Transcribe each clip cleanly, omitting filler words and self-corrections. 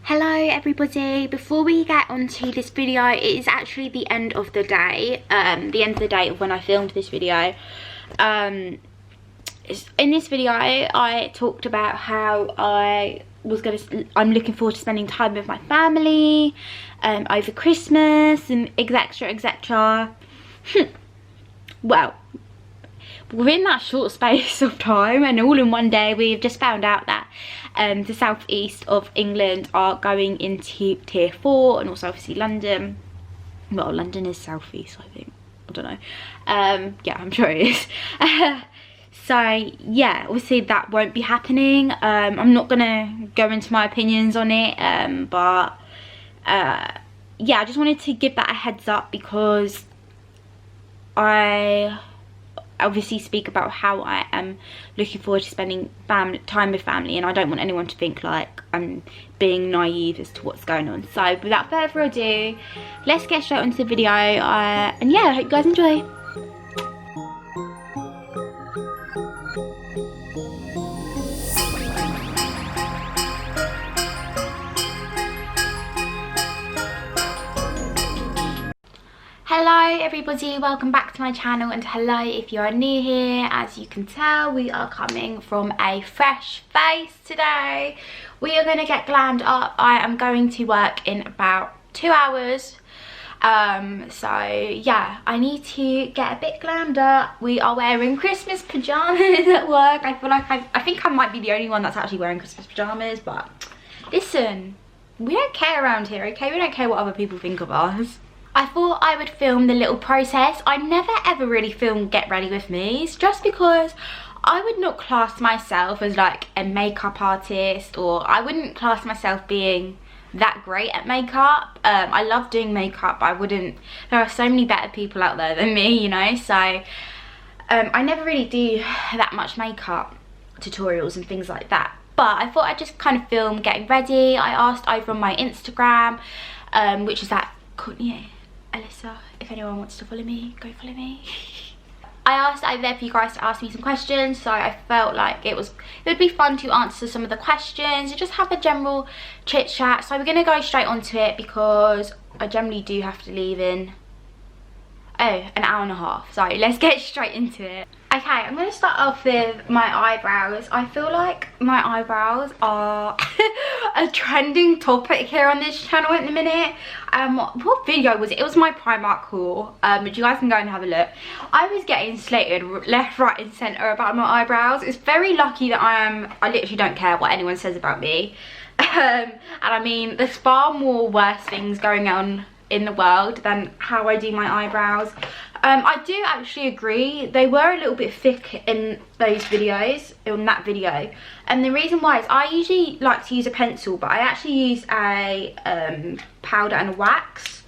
Hello everybody, before we get onto this video, it is actually the end of the day, of when I filmed this video. In this video I talked about how I'm looking forward to spending time with my family over Christmas and etc etc. Well, within that short space of time and all in one day, we've just found out that the southeast of England are going into tier 4, and also obviously London. Well, London is southeast, I think. I don't know. Yeah, I'm sure it is. So yeah, obviously that won't be happening. I'm not gonna go into my opinions on it, but yeah, I just wanted to give that a heads up because I obviously speak about how I am looking forward to spending time with family, and I don't want anyone to think like I'm being naive as to what's going on. So without further ado, let's get straight onto the video, and yeah, I hope you guys enjoy. Hello everybody, welcome back to my channel, and hello if you are new here. As you can tell, we are coming from a fresh face today. We are going to get glammed up. I am going to work in about 2 hours, so yeah, I need to get a bit glammed up. We are wearing Christmas pajamas at work. I feel like I think I might be the only one that's actually wearing Christmas pajamas, but listen, we don't care around here, okay? We don't care what other people think of us. I thought I would film the little process. I never ever really film get ready with me's, just because I would not class myself as like a makeup artist, or I wouldn't class myself being that great at makeup. I love doing makeup, but I wouldn't, there are so many better people out there than me, you know, so I never really do that much makeup tutorials and things like that. But I thought I'd just kind of film getting ready. I asked over on my Instagram, which is at Alyssa, if anyone wants to follow me, go follow me. I asked over there for you guys to ask me some questions, so I felt like it would be fun to answer some of the questions and just have a general chit chat. So we're going to go straight onto it because I generally do have to leave in an hour and a half. So let's get straight into it. Okay, I'm going to start off with my eyebrows. I feel like my eyebrows are a trending topic here on this channel at the minute. What video was it? It was my Primark haul, but you guys can go and have a look. I was getting slated left, right and centre about my eyebrows. It's very lucky that I literally don't care what anyone says about me. And I mean, there's far more worse things going on in the world than how I do my eyebrows. I do actually agree, they were a little bit thick in those videos, in that video, and the reason why is I usually like to use a pencil, but I actually use a powder and a wax,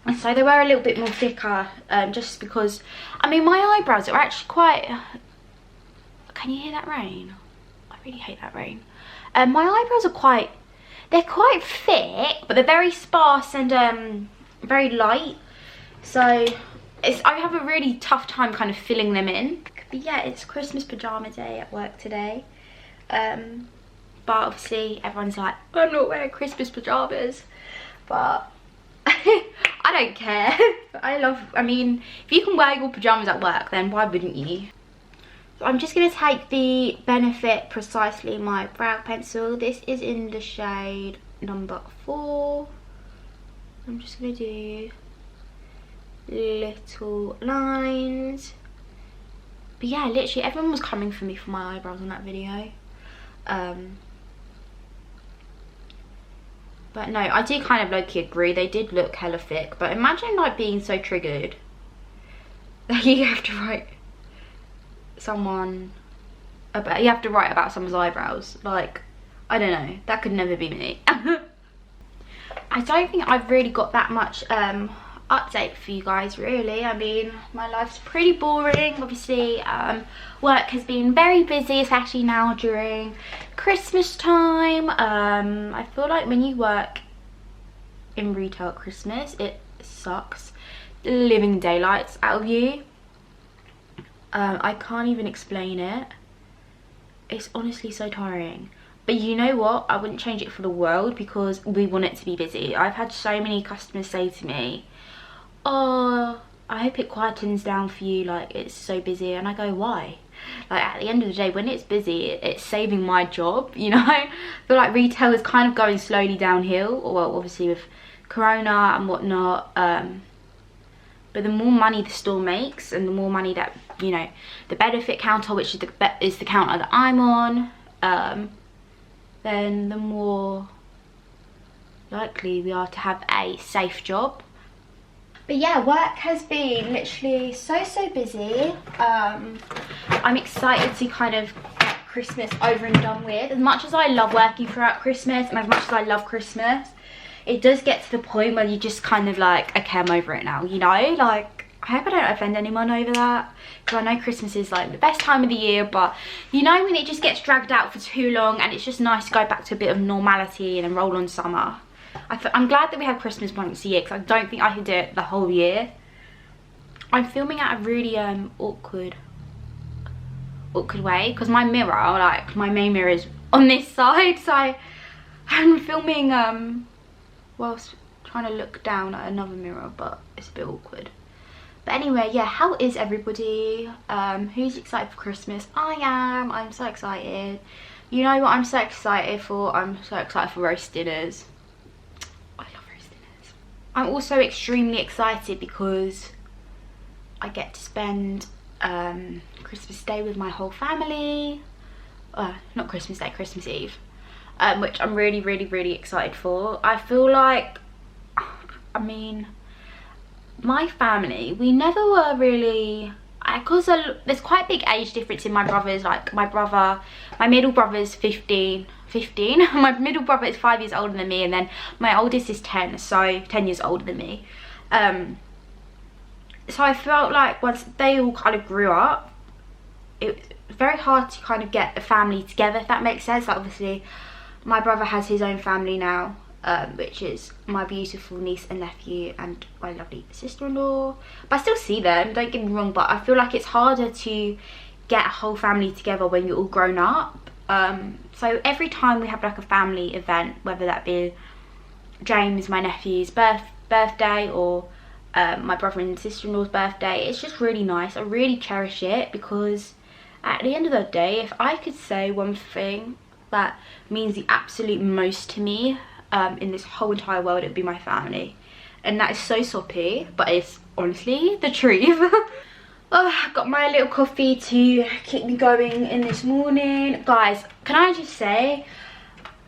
and so they were a little bit more thicker, just because, I mean, my eyebrows are actually quite, can you hear that rain? I really hate that rain. My eyebrows are they're quite thick, but they're very sparse and very light, so I have a really tough time kind of filling them in. But yeah, it's Christmas pajama day at work today, but obviously everyone's like, I'm not wearing Christmas pajamas, but I don't care. I mean, if you can wear your pajamas at work, then why wouldn't you? So I'm just going to take the Benefit Precisely my brow pencil. This is in the shade number 4. I'm just going to do little lines. But yeah, literally everyone was coming for me for my eyebrows on that video. But no, I do kind of low-key agree, they did look hella thick. But imagine like being so triggered that you have to write about someone's eyebrows. Like, I don't know, that could never be me. I don't think I've really got that much update for you guys, really. I mean, my life's pretty boring. Obviously, work has been very busy, especially now during Christmas time. I feel like when you work in retail at Christmas, it sucks the living daylights out of you. I can't even explain it. It's honestly so tiring. But you know what, I wouldn't change it for the world because we want it to be busy. I've had so many customers say to me, oh, I hope it quietens down for you, like it's so busy. And I go, why? Like at the end of the day, when it's busy, it's saving my job, you know. I feel like retail is kind of going slowly downhill, well obviously with corona and whatnot, but the more money the store makes and the more money that, you know, the benefit counter, which is the counter that I'm on, then the more likely we are to have a safe job. But yeah, work has been literally so busy. I'm excited to kind of get Christmas over and done with. As much as I love working throughout Christmas and as much as I love Christmas, it does get to the point where you just kind of like, okay, I'm over it now, you know. Like, I hope I don't offend anyone over that, because I know Christmas is like the best time of the year, but you know when it just gets dragged out for too long and it's just nice to go back to a bit of normality and then roll on summer. I'm glad that we have Christmas once a year, because I don't think I could do it the whole year. I'm filming at a really awkward way, because my mirror, like my main mirror is on this side, so I'm filming whilst trying to look down at another mirror, but it's a bit awkward. But anyway, yeah, how is everybody? Who's excited for Christmas? I am. I'm so excited. You know what I'm so excited for? I'm so excited for roast dinners. I love roast dinners. I'm also extremely excited because I get to spend Christmas Day with my whole family. Not Christmas Day, Christmas Eve. Which I'm really excited for. I feel like, I mean, my family, we never were really, because there's quite a big age difference in my brothers. Like my middle brother's 15 my middle brother is 5 years older than me, and then my oldest is 10, so 10 years older than me. So I felt like once they all kind of grew up, it was very hard to kind of get a family together, if that makes sense. Like obviously my brother has his own family now, which is my beautiful niece and nephew and my lovely sister-in-law, but I still see them, don't get me wrong, but I feel like it's harder to get a whole family together when you're all grown up. So every time we have like a family event, whether that be James, my nephew's birthday, or my brother and sister-in-law's birthday, it's just really nice. I really cherish it, because at the end of the day, if I could say one thing that means the absolute most to me in this whole entire world, it would be my family. And that is so soppy, but it's honestly the truth. Oh, I got my little coffee to keep me going in this morning. Guys, can I just say,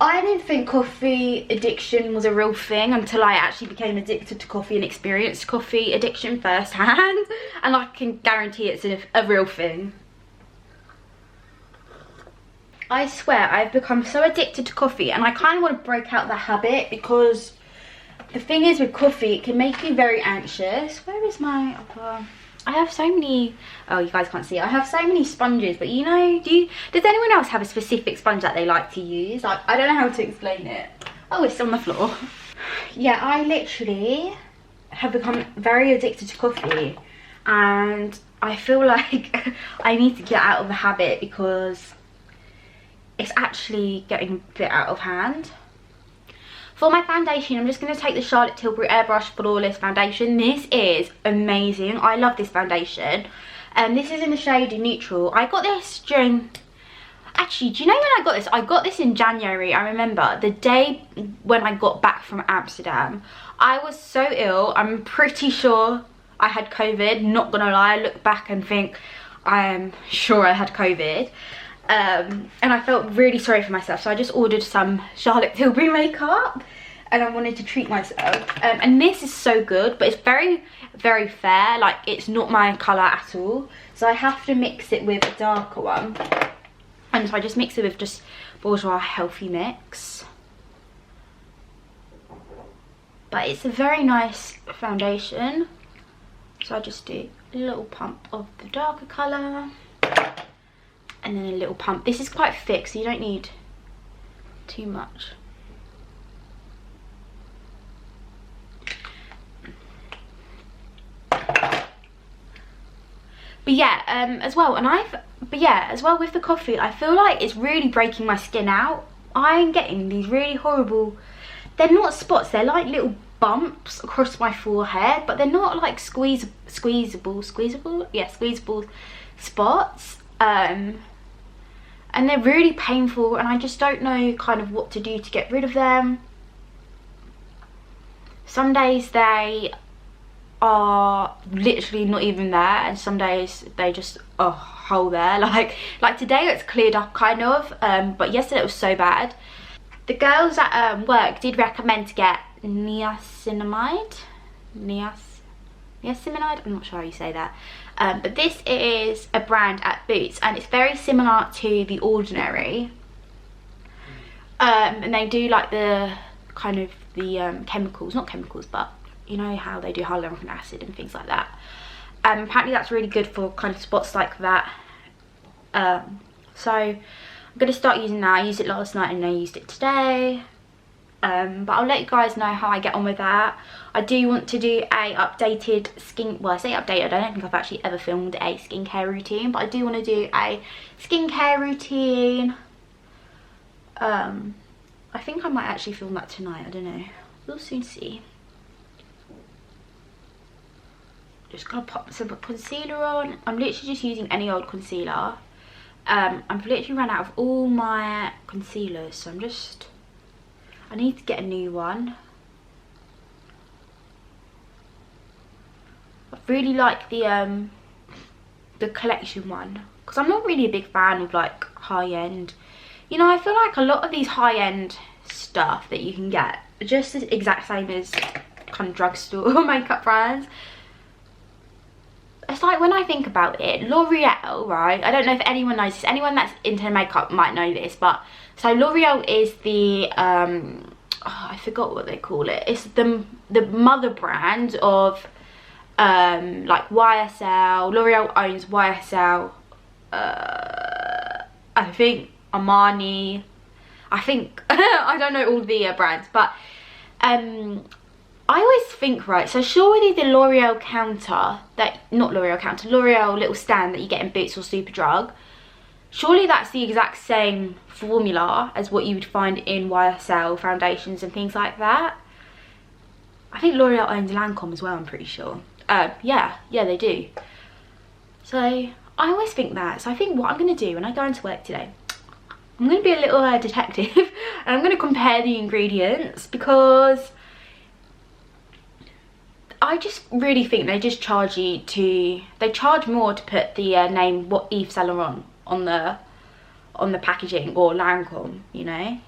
I didn't think coffee addiction was a real thing until I actually became addicted to coffee and experienced coffee addiction firsthand. And I can guarantee it's a real thing. I swear, I've become so addicted to coffee, and I kind of want to break out the habit, because the thing is with coffee, it can make you very anxious. Where is my... I have so many... Oh, you guys can't see. I have so many sponges, but you know, does anyone else have a specific sponge that they like to use? Like, I don't know how to explain it. Oh, it's on the floor. Yeah, I literally have become very addicted to coffee, and I feel like I need to get out of the habit, because it's actually getting a bit out of hand. For my foundation, I'm just going to take the Charlotte Tilbury Airbrush Flawless Foundation. This is amazing. I love this foundation. This is in the shade Neutral. I got this during... Actually, do you know when I got this? I got this in January. I remember the day when I got back from Amsterdam. I was so ill. I'm pretty sure I had COVID. Not going to lie. I look back and think I am sure I had COVID. And I felt really sorry for myself, so I just ordered some Charlotte Tilbury makeup, and I wanted to treat myself. And this is so good, but it's very fair. Like, it's not my colour at all, so I have to mix it with a darker one. And so I just mix it with just Bourjois Healthy Mix. But it's a very nice foundation, so I just do a little pump of the darker colour, and then a little pump. This is quite thick, so you don't need too much. But yeah, as well with the coffee, I feel like it's really breaking my skin out. I'm getting these really horrible, they're not spots, they're like little bumps across my forehead, but they're not like squeezable spots. And they're really painful, and I just don't know kind of what to do to get rid of them. Some days they are literally not even there, and some days they just hole there. Like today it's cleared up kind of, but yesterday it was so bad. The girls at work did recommend to get niacinamide, I'm not sure how you say that, but this is a brand at Boots, and it's very similar to The Ordinary, and they do like the kind of the chemicals, not chemicals, but you know how they do hyaluronic acid and things like that. Apparently that's really good for kind of spots like that. So I'm going to start using that. I used it last night and I used it today. But I'll let you guys know how I get on with that. I do want to do a updated well, I say updated, I don't think I've actually ever filmed a skincare routine, but I do want to do a skincare routine. I think I might actually film that tonight, I don't know. We'll soon see. Just gonna pop some concealer on. I'm literally just using any old concealer. I've literally run out of all my concealers, so I need to get a new one. I really like the collection one, because I'm not really a big fan of like high-end. You know, I feel like a lot of these high-end stuff that you can get are just the exact same as kind of drugstore makeup brands. It's like, when I think about it, L'Oreal, right? I don't know if anyone knows this. Anyone that's into makeup might know this, but so L'Oreal is the I forgot what they call it. It's the mother brand of like YSL. L'Oreal owns YSL. I think Armani. I think I don't know all the brands, but I always think, right, so surely the L'Oreal counter, L'Oreal little stand that you get in Boots or Superdrug, surely that's the exact same formula as what you would find in YSL foundations and things like that. I think L'Oreal owns Lancome as well, I'm pretty sure. Yeah, they do. So I always think that. So I think what I'm going to do when I go into work today, I'm going to be a little detective and I'm going to compare the ingredients, because I just really think they just charge they charge more to put the name Yves Saint Laurent on the packaging, or Lancome, you know.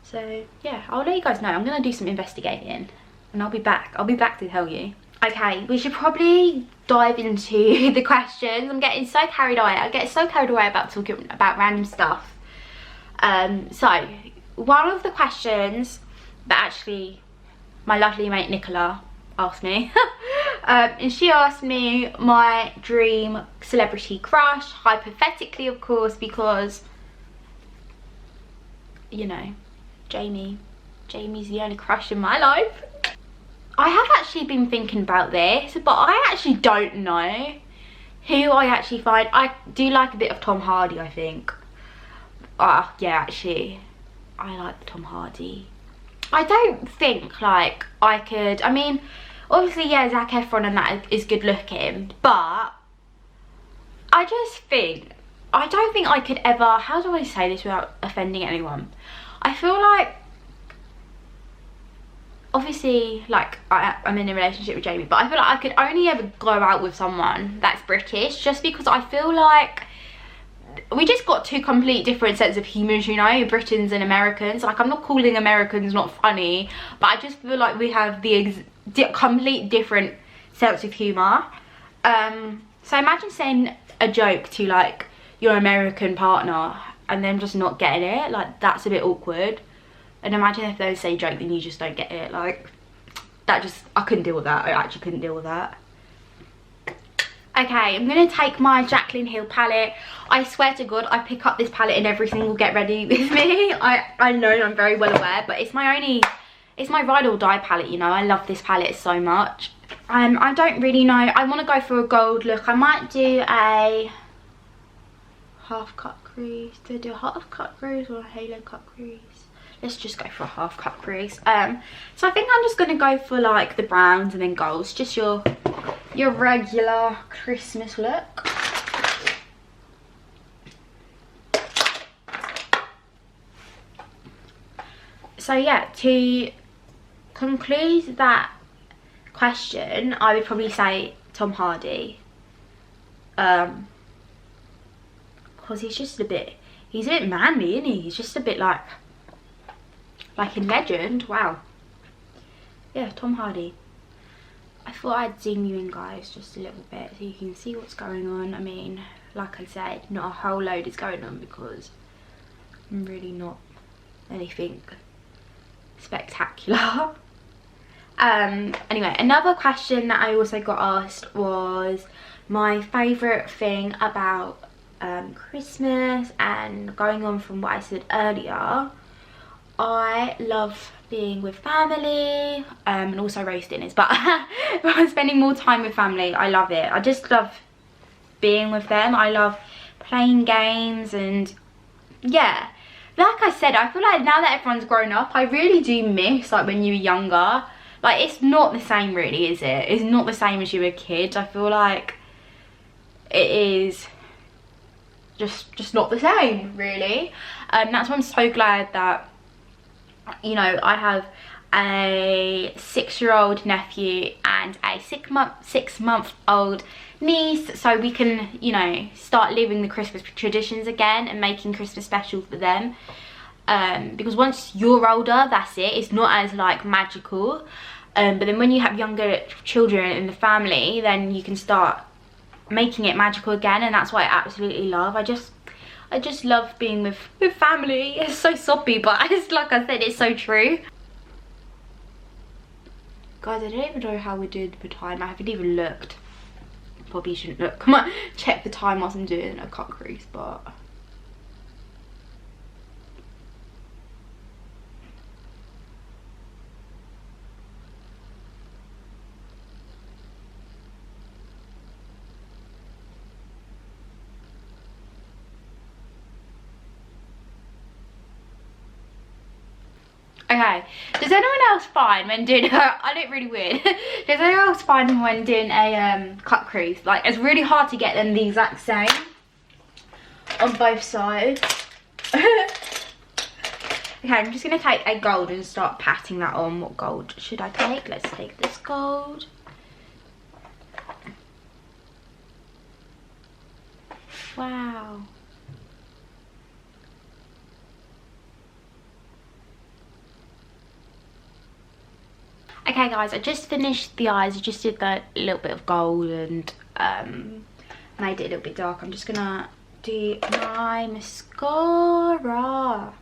So yeah, I'll let you guys know. I'm gonna do some investigating and I'll be back to tell you. Okay, we should probably dive into the questions. I'm getting so carried away. I get so carried away about talking about random stuff. So one of the questions that actually my lovely mate Nicola asked me and she asked me my dream celebrity crush, hypothetically of course, because you know, Jamie's the only crush in my life. I have actually been thinking about this, but I actually don't know who I actually find. I do like a bit of Tom Hardy, I think. Yeah, actually I like Tom Hardy. I don't think like I could, I mean, obviously, yeah, Zac Efron and that is good looking, but I just think, I don't think I could ever, how do I say this without offending anyone? I feel like, obviously, like, I'm in a relationship with Jamie, but I feel like I could only ever go out with someone that's British, just because I feel like we just got two complete different sets of humours, you know, Britons and Americans. Like, I'm not calling Americans not funny, but I just feel like we have the complete different sense of humour. So imagine saying a joke to like your American partner and them just not getting it. Like, that's a bit awkward. And imagine if they say a joke and you just don't get it. Like, that just, I couldn't deal with that. I actually couldn't deal with that. Okay, I'm going to take my Jaclyn Hill palette. I swear to God, I pick up this palette in every single get ready with me. I know, I'm very well aware, but it's my ride or die palette, you know. I love this palette so much. I don't really know. I want to go for a gold look. I might do a half cut crease. Do I do a half cut crease or a halo cut crease? Let's just go for a half cut crease. So I think I'm just gonna go for like the browns and then golds, just your regular Christmas look. So yeah, to conclude that question, I would probably say Tom Hardy. Because he's a bit manly, isn't he? He's just a bit like in Legend. Wow. Yeah, Tom Hardy. I thought I'd zoom you in, guys, just a little bit so you can see what's going on. I mean, like I said, not a whole load is going on because I'm really not anything spectacular. Anyway, another question that I also got asked was my favourite thing about Christmas, and going on from what I said earlier, I love being with family, and also roast dinners, but spending more time with family, I love it. I just love being with them. I love playing games, and yeah, like I said, I feel like now that everyone's grown up, I really do miss like when you were younger. Like, it's not the same really, is it? It's not the same as you were a kid. I feel like it is just not the same really. That's why I'm so glad that, you know, I have a 6-year-old nephew and a 6-month-old niece, so we can, you know, start living the Christmas traditions again and making Christmas special for them. Because once you're older, that's it, it's not as like magical. But then when you have younger children in the family, then you can start making it magical again, and that's what I absolutely love. I just love being with family. It's so soppy, but it's like I said, it's so true. Guys, I don't even know how we're doing for time. I haven't even looked. Probably shouldn't look. Come on, check the time whilst I'm doing a cut crease, but okay, does anyone else find when doing I look really weird. Does anyone else find when doing a cut crease, like, it's really hard to get them the exact same on both sides? Okay, I'm just gonna take a gold and start patting that on. What gold should I take? Let's take this gold. Wow. Okay guys, I just finished the eyes. I just did that little bit of gold and made it a little bit dark. I'm just gonna do my mascara.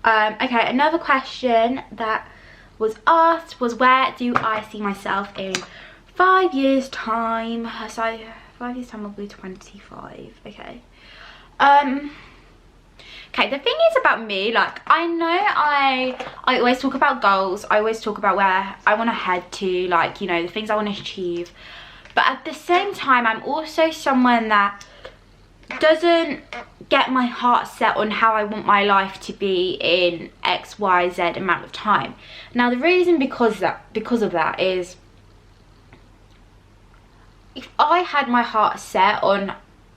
Okay, another question that was asked was, where do I see myself in 5 years time? So 5 years time will be 25. Okay. Okay, the thing is about me, like, I know I always talk about goals. I always talk about where I want to head to, like, you know, the things I want to achieve. But at the same time, I'm also someone that doesn't get my heart set on how I want my life to be in X, Y, Z amount of time. Now, the reason because of that is, if I had my heart set on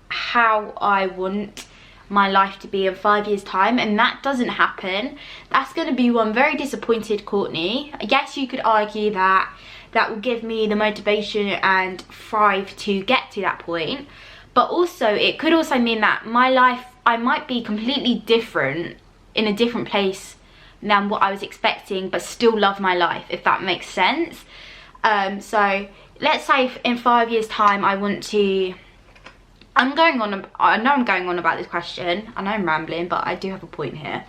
how I want my life to be in 5 years time, and that doesn't happen, that's going to be one very disappointed Courtney. I guess you could argue that that will give me the motivation and thrive to get to that point, but also it could also mean that my life, I might be completely different, in a different place than what I was expecting, but still love my life, if that makes sense. So let's say in 5 years time I want to, I know I'm going on about this question. I know I'm rambling, but I do have a point here.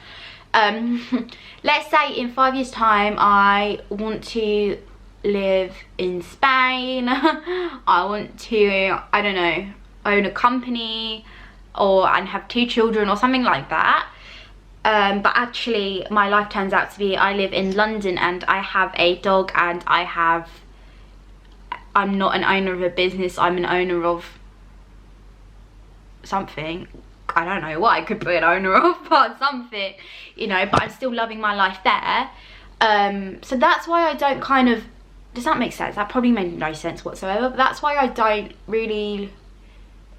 Let's say in 5 years time I want to live in Spain. I want to, I don't know, own a company and have 2 children or something like that. But actually my life turns out to be I live in London and I have a dog, and I'm not an owner of a business, I'm an owner of something. I don't know what I could be an owner of, but something, you know, but I'm still loving my life there. So that's why I don't kind of, does that make sense? That probably made no sense whatsoever, but that's why I don't really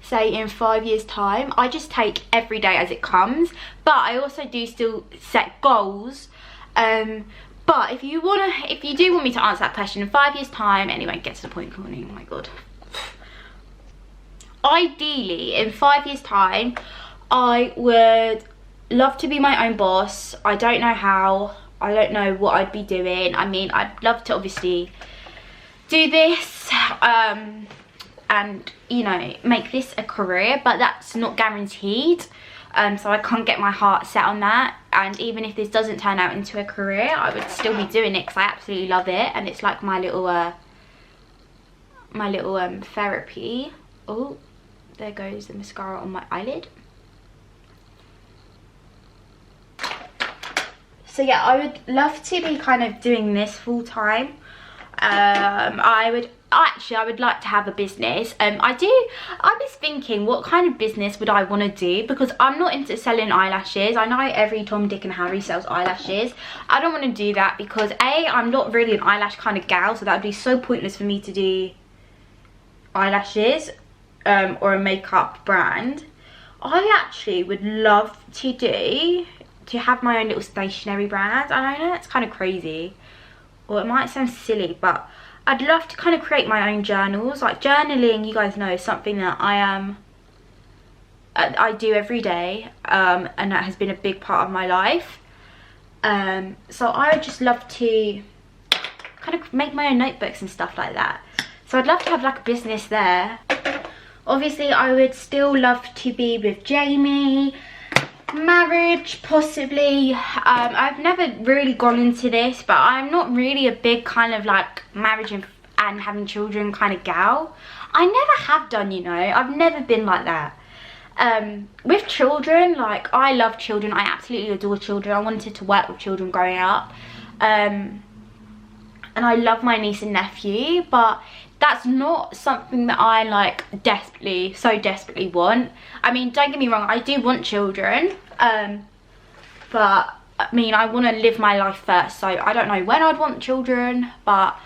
say in 5 years time. I just take every day as it comes, but I also do still set goals. But if you do want me to answer that question in 5 years time, anyway, get to the point, Courtney, oh my god. Ideally, in 5 years time, I would love to be my own boss. I don't know how, I don't know what I'd be doing. I mean, I'd love to obviously do this, and, you know, make this a career, but that's not guaranteed. So I can't get my heart set on that. And even if this doesn't turn out into a career, I would still be doing it because I absolutely love it, and it's like my little therapy. Oh, there goes the mascara on my eyelid. So yeah, I would love to be kind of doing this full time. I would like to have a business. I was thinking, what kind of business would I want to do, because I'm not into selling eyelashes. I know every Tom, Dick and Harry sells eyelashes. I don't want to do that because I'm not really an eyelash kind of gal, so that would be so pointless for me to do eyelashes, or a makeup brand. I actually would love to have my own little stationery brand. I know that's kind of crazy, or it might sound silly, but I'd love to kind of create my own journals. Like journaling, you guys know, is something that I do every day, and that has been a big part of my life. So I would just love to kind of make my own notebooks and stuff like that. So I'd love to have like a business there. Obviously, I would still love to be with Jamie. Marriage, possibly. I've never really gone into this, but I'm not really a big kind of like marriage and having children kind of gal. I never have done, you know. I've never been like that. With children, like, I love children. I absolutely adore children. I wanted to work with children growing up. And I love my niece and nephew, but that's not something that I like so desperately want. I mean, don't get me wrong, I do want children, but I mean, I want to live my life first, so I don't know when I'd want children, but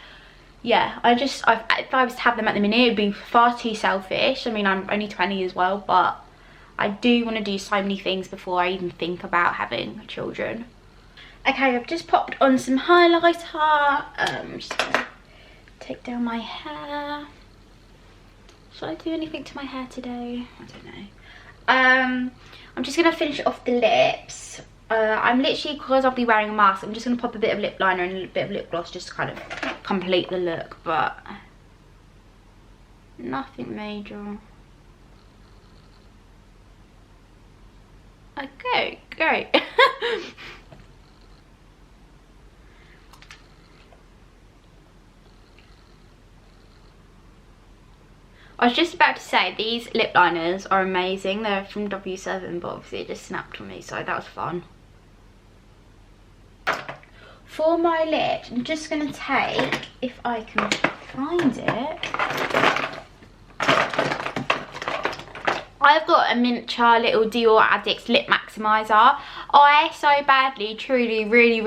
yeah, if I was to have them at the minute, it'd be far too selfish. I mean, I'm only 20 as well, but I do want to do so many things before I even think about having children. Okay, I've just popped on some highlighter. I'm just gonna take down my hair. Should I do anything to my hair today? I don't know. I'm just gonna finish off the lips. I'm literally, because I'll be wearing a mask, I'm just gonna pop a bit of lip liner and a bit of lip gloss just to kind of complete the look, but nothing major. Okay, great. I was just about to say, these lip liners are amazing. They're from W7, but obviously it just snapped on me, so that was fun. For my lips, I'm just going to take, if I can find it, I've got a miniature little Dior Addicts Lip Maximizer. I so badly, truly, really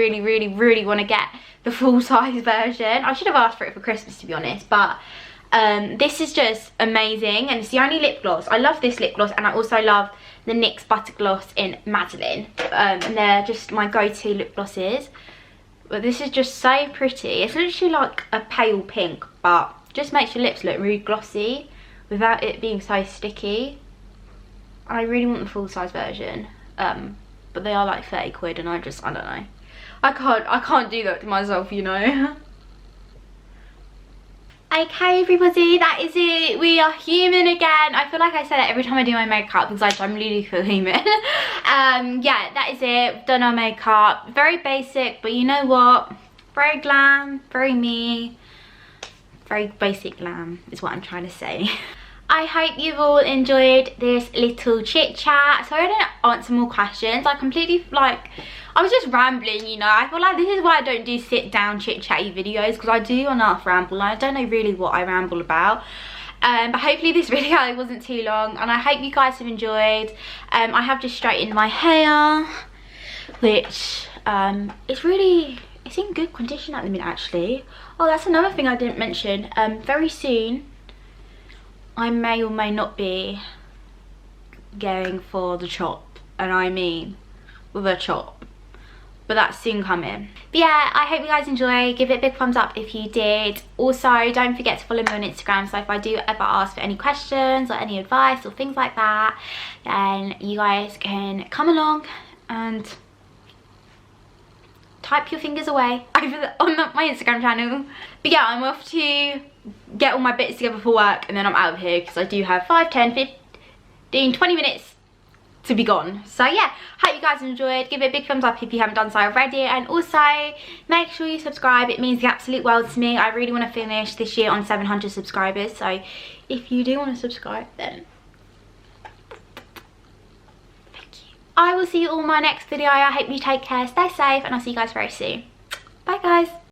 want to get the full size version. I should have asked for it for Christmas, to be honest, but this is just amazing, and it's the only lip gloss. I love this lip gloss, and I also love the NYX Butter Gloss in Madeline, and they're just my go-to lip glosses. But this is just so pretty. It's literally like a pale pink, but just makes your lips look really glossy without it being so sticky. I really want the full size version, but they are like 30 quid, and I don't know. I can't do that to myself, you know. Okay, everybody, that is it. We are human again. I feel like I say that every time I do my makeup because I genuinely feel human. Yeah, that is it. We've done our makeup. Very basic, but you know what? Very glam, very me. Very basic glam is what I'm trying to say. I hope you've all enjoyed this little chit chat. Sorry I didn't answer more questions. I completely, I was just rambling, you know. I feel like this is why I don't do sit down chit chatty videos, because I do enough ramble. I don't know really what I ramble about. But hopefully this video wasn't too long, and I hope you guys have enjoyed. I have just straightened my hair, which it's in good condition at the minute actually. Oh, that's another thing I didn't mention. Very soon I may or may not be going for the chop, and I mean the chop, but that's soon coming. But yeah, I hope you guys enjoy. Give it a big thumbs up if you did. Also, don't forget to follow me on Instagram, so if I do ever ask for any questions or any advice or things like that, then you guys can come along and type your fingers away over on my Instagram channel. But yeah, I'm off to get all my bits together for work, and then I'm out of here because I do have 5, 10, 15, 20 minutes to be gone. So yeah, hope you guys enjoyed. Give it a big thumbs up if you haven't done so already, and also make sure you subscribe. It means the absolute world to me. I really want to finish this year on 700 subscribers, so if you do want to subscribe, then I will see you all in my next video. I hope you take care, stay safe, and I'll see you guys very soon. Bye guys.